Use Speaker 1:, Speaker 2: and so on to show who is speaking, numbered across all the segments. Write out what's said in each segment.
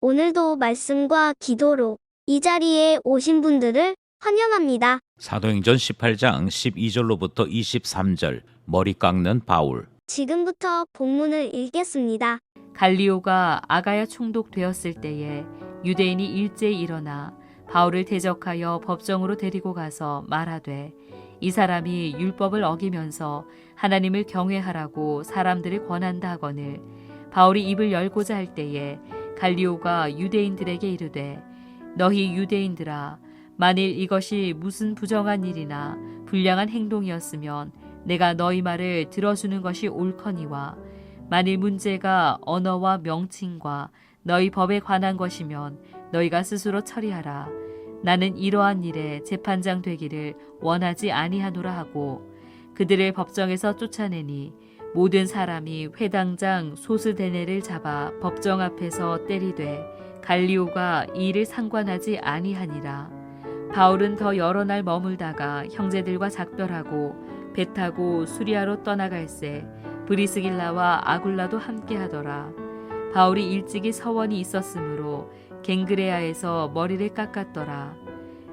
Speaker 1: 오늘도 말씀과 기도로 이 자리에 오신 분들을 환영합니다.
Speaker 2: 사도행전 18장 12절로부터 23절 머리 깎는 바울.
Speaker 1: 지금부터 본문을 읽겠습니다.
Speaker 3: 갈리오가 아가야 총독되었을 때에 유대인이 일제히 일어나 바울을 대적하여 법정으로 데리고 가서 말하되 이 사람이 율법을 어기면서 하나님을 경외하라고 사람들을 권한다 하거늘 바울이 입을 열고자 할 때에 갈리오가 유대인들에게 이르되 너희 유대인들아 만일 이것이 무슨 부정한 일이나 불량한 행동이었으면 내가 너희 말을 들어주는 것이 옳거니와 만일 문제가 언어와 명칭과 너희 법에 관한 것이면 너희가 스스로 처리하라. 나는 이러한 일에 재판장 되기를 원하지 아니하노라 하고 그들을 법정에서 쫓아내니 모든 사람이 회당장 소스데네를 잡아 법정 앞에서 때리되 갈리오가 이 일을 상관하지 아니하니라. 바울은 더 여러 날 머물다가 형제들과 작별하고 배 타고 수리아로 떠나갈새 브리스길라와 아굴라도 함께하더라. 바울이 일찍이 서원이 있었으므로 갱그레아에서 머리를 깎았더라.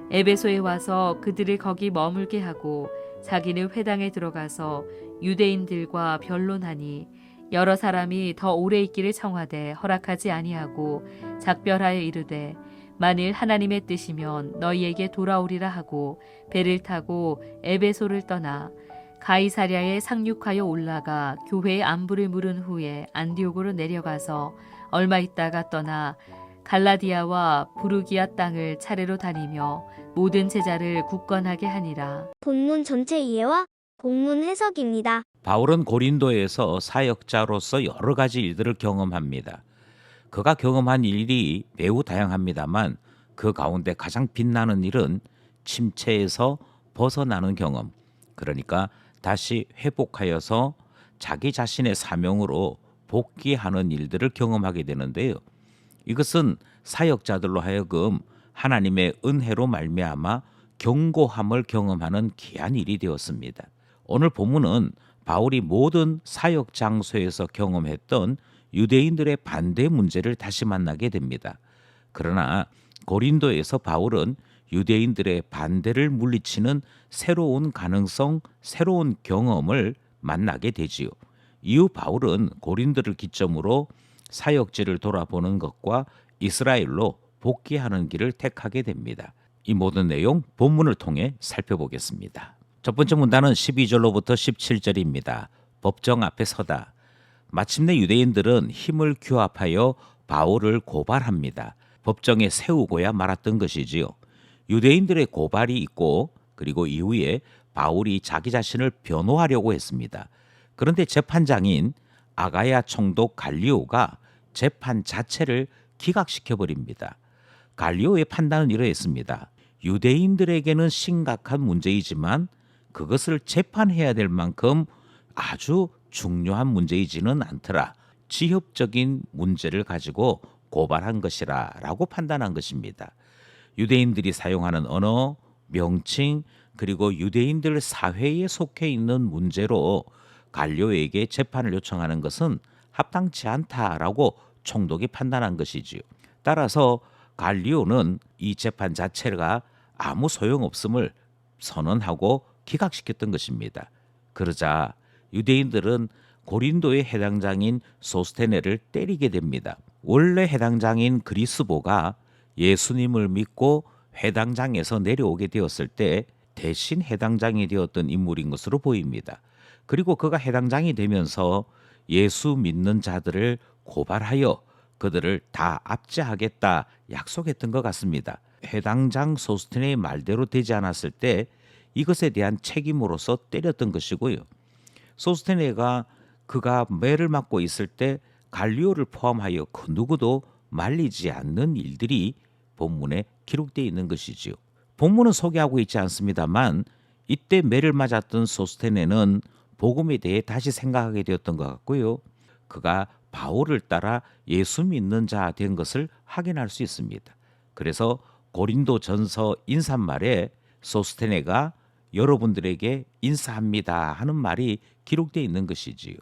Speaker 3: 에베소에 와서 그들을 거기 머물게 하고 자기는 회당에 들어가서 유대인들과 변론하니 여러 사람이 더 오래 있기를 청하되 허락하지 아니하고 작별하여 이르되 만일 하나님의 뜻이면 너희에게 돌아오리라 하고 배를 타고 에베소를 떠나 가이사랴에 상륙하여 올라가 교회의 안부를 물은 후에 안디옥으로 내려가서 얼마 있다가 떠나 갈라디아와 부르기아 땅을 차례로 다니며 모든 제자를 굳건하게 하니라.
Speaker 1: 본문 전체 이해와 본문 해석입니다.
Speaker 2: 바울은 고린도에서 사역자로서 여러 가지 일들을 경험합니다. 그가 경험한 일이 매우 다양합니다만 그 가운데 가장 빛나는 일은 침체에서 벗어나는 경험, 그러니까 다시 회복하여서 자기 자신의 사명으로 복귀하는 일들을 경험하게 되는데요. 이것은 사역자들로 하여금 하나님의 은혜로 말미암아 견고함을 경험하는 귀한 일이 되었습니다. 오늘 본문은 바울이 모든 사역 장소에서 경험했던 유대인들의 반대 문제를 다시 만나게 됩니다. 그러나 고린도에서 바울은 유대인들의 반대를 물리치는 새로운 가능성, 새로운 경험을 만나게 되지요. 이후 바울은 고린도를 기점으로 사역지를 돌아보는 것과 이스라엘로 복귀하는 길을 택하게 됩니다. 이 모든 내용 본문을 통해 살펴보겠습니다. 첫 번째 문단은 12절로부터 17절입니다. 법정 앞에 서다. 마침내 유대인들은 힘을 규합하여 바울을 고발합니다. 법정에 세우고야 말았던 것이지요. 유대인들의 고발이 있고 그리고 이후에 바울이 자기 자신을 변호하려고 했습니다. 그런데 재판장인 아가야 총독 갈리오가 재판 자체를 기각시켜버립니다. 갈리오의 판단은 이러했습니다. 유대인들에게는 심각한 문제이지만 그것을 재판해야 될 만큼 아주 중요한 문제이지는 않더라. 지엽적인 문제를 가지고 고발한 것이라 라고 판단한 것입니다. 유대인들이 사용하는 언어, 명칭, 그리고 유대인들 사회에 속해 있는 문제로 갈리오에게 재판을 요청하는 것은 합당치 않다라고 총독이 판단한 것이지요. 따라서 갈리오는 이 재판 자체가 아무 소용없음을 선언하고 기각시켰던 것입니다. 그러자 유대인들은 고린도의 해당장인 소스테네를 때리게 됩니다. 원래 해당장인 그리스보가 예수님을 믿고 해당장에서 내려오게 되었을 때 대신 해당장이 되었던 인물인 것으로 보입니다. 그리고 그가 해당장이 되면서 예수 믿는 자들을 고발하여 그들을 다 압제하겠다 약속했던 것 같습니다. 해당장 소스테네의 말대로 되지 않았을 때 이것에 대한 책임으로서 때렸던 것이고요. 소스테네가 그가 매를 맞고 있을 때 갈리오를 포함하여 그 누구도 말리지 않는 일들이 본문에 기록되어 있는 것이지요. 본문은 소개하고 있지 않습니다만 이때 매를 맞았던 소스테네는 복음에 대해 다시 생각하게 되었던 것 같고요. 그가 바울을 따라 예수 믿는 자 된 것을 확인할 수 있습니다. 그래서 고린도 전서 인사말에 소스테네가 여러분들에게 인사합니다 하는 말이 기록되어 있는 것이지요.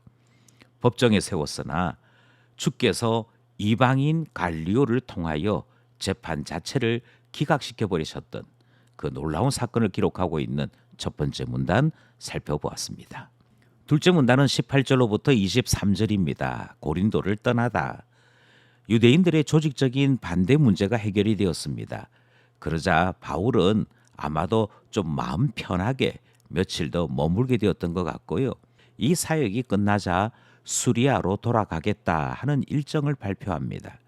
Speaker 2: 법정에 세웠으나 주께서 이방인 갈리오를 통하여 재판 자체를 기각시켜 버리셨던 그 놀라운 사건을 기록하고 있는 첫 번째 문단 살펴보았습니다. 둘째 문단은 18절로부터 23절입니다. 고린도를 떠나다. 유대인들의 조직적인 반대 문제가 해결이 되었습니다. 그러자 바울은 아마도 좀 마음 편하게 며칠 더 머물게 되었던 것 같고요. 이 사역이 끝나자 수리아로 돌아가겠다 하는 일정을 발표합니다.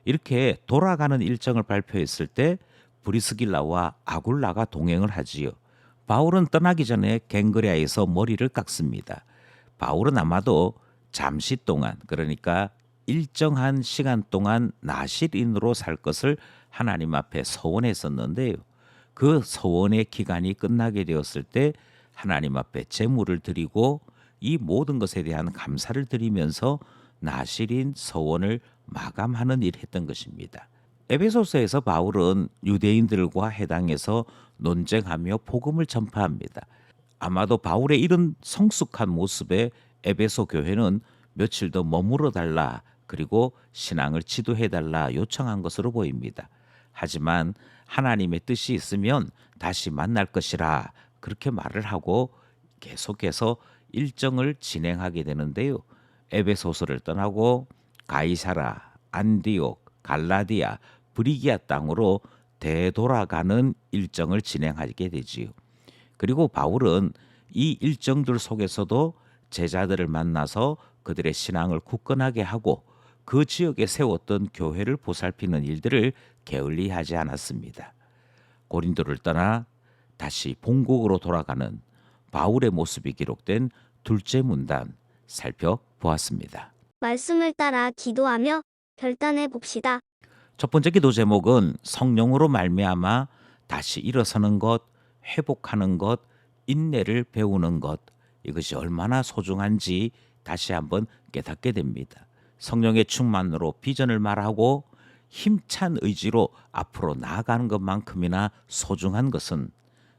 Speaker 2: 이렇게 돌아가는 일정을 발표했을 때 브리스길라와 아굴라가 동행을 하지요. 바울은 떠나기 전에 갱그레아에서 머리를 깎습니다. 바울은 아마도 잠시 동안, 그러니까 일정한 시간 동안 나실인으로 살 것을 하나님 앞에 서원했었는데요. 그 서원의 기간이 끝나게 되었을 때 하나님 앞에 제물을 드리고 이 모든 것에 대한 감사를 드리면서 나실인 서원을 마감하는 일을 했던 것입니다. 에베소서에서 바울은 유대인들과 해당해서 논쟁하며 복음을 전파합니다. 아마도 바울의 이런 성숙한 모습에 에베소 교회는 며칠 더 머물러 달라, 그리고 신앙을 지도해 달라 요청한 것으로 보입니다. 하지만 하나님의 뜻이 있으면 다시 만날 것이라 그렇게 말을 하고 계속해서 일정을 진행하게 되는데요. 에베소서를 떠나고 가이사라, 안디옥, 갈라디아, 브리기아 땅으로 되돌아가는 일정을 진행하게 되지요. 그리고 바울은 이 일정들 속에서도 제자들을 만나서 그들의 신앙을 굳건하게 하고 그 지역에 세웠던 교회를 보살피는 일들을 게을리하지 않았습니다. 고린도를 떠나 다시 본국으로 돌아가는 바울의 모습이 기록된 둘째 문단 살펴보았습니다.
Speaker 1: 말씀을 따라 기도하며 결단해 봅시다.
Speaker 2: 첫 번째 기도 제목은 성령으로 말미암아 다시 일어서는 것, 회복하는 것, 인내를 배우는 것, 이것이 얼마나 소중한지 다시 한번 깨닫게 됩니다. 성령의 충만으로 비전을 말하고 힘찬 의지로 앞으로 나아가는 것만큼이나 소중한 것은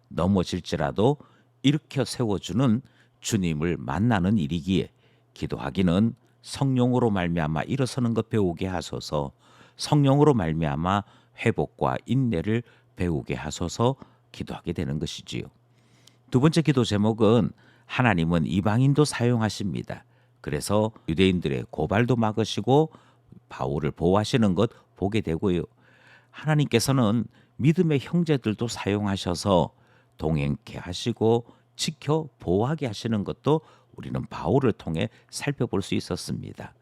Speaker 2: 넘어질지라도 일으켜 세워주는 주님을 만나는 일이기에 기도하기는 성령으로 말미암아 일어서는 것 배우게 하소서, 성령으로 말미암아 회복과 인내를 배우게 하소서 기도하게 되는 것이지요. 두 번째 기도 제목은 하나님은 이방인도 사용하십니다. 그래서 유대인들의 고발도 막으시고 바울을 보호하시는 것 보게 되고요. 하나님께서는 믿음의 형제들도 사용하셔서 동행케 하시고 지켜 보호하게 하시는 것도 우리는 바울을 통해 살펴볼 수 있었습니다.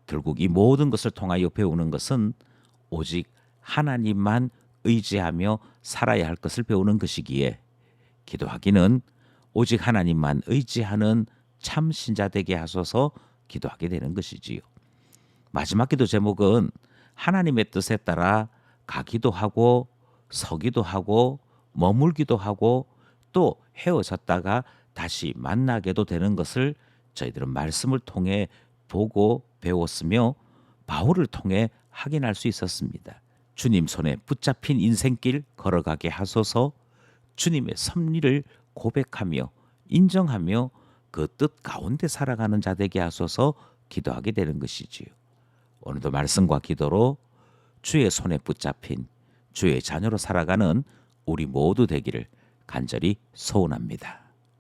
Speaker 2: 결국 이 모든 것을 통하여 배우는 것은 오직 하나님만 의지하며 살아야 할 것을 배우는 것이기에 기도하기는 오직 하나님만 의지하는 참 신자 되게 하소서 기도하게 되는 것이지요. 마지막 기도 제목은 하나님의 뜻에 따라 가기도 하고 서기도 하고 머물기도 하고 또 헤어졌다가 다시 만나게도 되는 것을 저희들은 말씀을 통해 보고 배웠으며 바울을 통해 확인할 수 있었습니다. 주님 손에 붙잡힌 인생길 걸어가게 하소서, 주님의 섭리를 고백하며 인정하며 그 뜻 가운데 살아가는 자 되게 하소서 기도하게 되는 것이지요. 오늘도 말씀과 기도로 주의 손에 붙잡힌 주의 자녀로 살아가는 우리 모두 되기를 간절히 소원합니다.